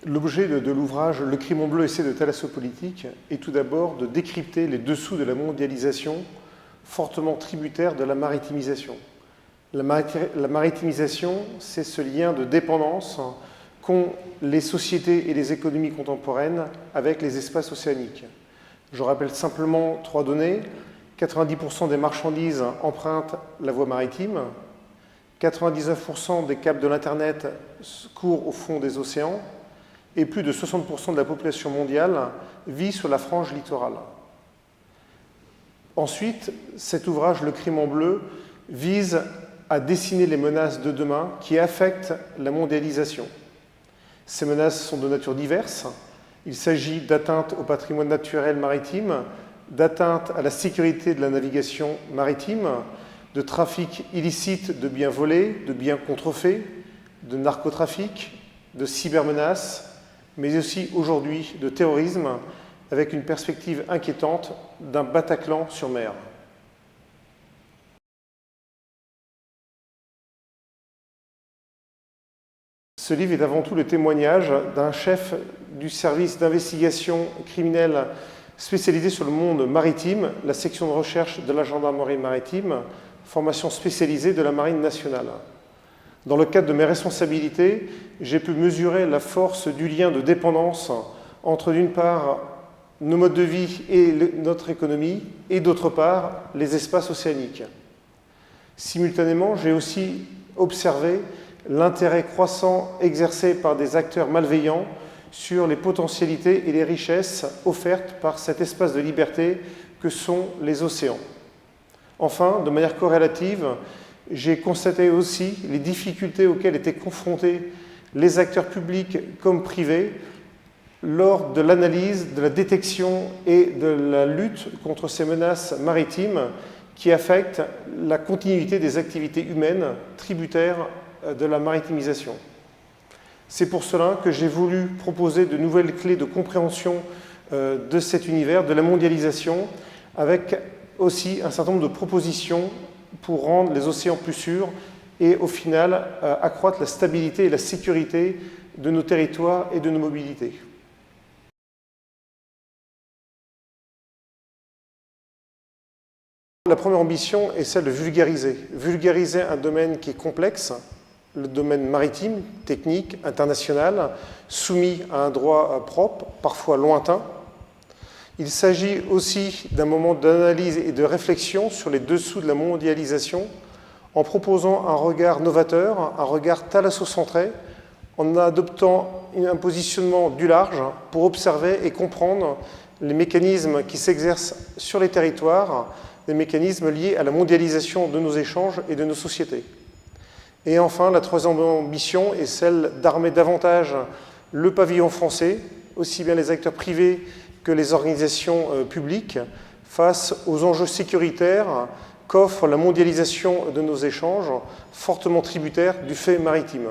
L'objet de l'ouvrage « Le Crimon bleu, essai de thalassopolitique » est tout d'abord de décrypter les dessous de la mondialisation, fortement tributaire de la maritimisation. La maritimisation, c'est ce lien de dépendance qu'ont les sociétés et les économies contemporaines avec les espaces océaniques. Je rappelle simplement 3 données. 90% des marchandises empruntent la voie maritime, 99% des câbles de l'Internet courent au fond des océans, et plus de 60% de la population mondiale vit sur la frange littorale. Ensuite, cet ouvrage, Le Crimon bleu, vise à dessiner les menaces de demain qui affectent la mondialisation. Ces menaces sont de nature diverse. Il s'agit d'atteintes au patrimoine naturel maritime, d'atteintes à la sécurité de la navigation maritime, de trafic illicite de biens volés, de biens contrefaits, de narcotrafic, de cybermenaces, mais aussi aujourd'hui de terrorisme, avec une perspective inquiétante d'un Bataclan sur mer. Ce livre est avant tout le témoignage d'un chef du service d'investigation criminelle spécialisé sur le monde maritime, la section de recherche de la gendarmerie maritime, formation spécialisée de la Marine nationale. Dans le cadre de mes responsabilités, j'ai pu mesurer la force du lien de dépendance entre, d'une part, nos modes de vie et notre économie, et d'autre part, les espaces océaniques. Simultanément, j'ai aussi observé l'intérêt croissant exercé par des acteurs malveillants sur les potentialités et les richesses offertes par cet espace de liberté que sont les océans. Enfin, de manière corrélative, j'ai constaté aussi les difficultés auxquelles étaient confrontés les acteurs publics comme privés lors de l'analyse, de la détection et de la lutte contre ces menaces maritimes qui affectent la continuité des activités humaines tributaires de la maritimisation. C'est pour cela que j'ai voulu proposer de nouvelles clés de compréhension de cet univers, de la mondialisation, avec aussi un certain nombre de propositions pour rendre les océans plus sûrs et au final accroître la stabilité et la sécurité de nos territoires et de nos mobilités. La première ambition est celle de vulgariser un domaine qui est complexe, le domaine maritime, technique, international, soumis à un droit propre, parfois lointain. Il s'agit aussi d'un moment d'analyse et de réflexion sur les dessous de la mondialisation en proposant un regard novateur, un regard thalassocentré, en adoptant un positionnement du large pour observer et comprendre les mécanismes qui s'exercent sur les territoires, les mécanismes liés à la mondialisation de nos échanges et de nos sociétés. Et enfin, la troisième ambition est celle d'armer davantage le pavillon français, aussi bien les acteurs privés que les organisations publiques, face aux enjeux sécuritaires qu'offre la mondialisation de nos échanges, fortement tributaires du fait maritime.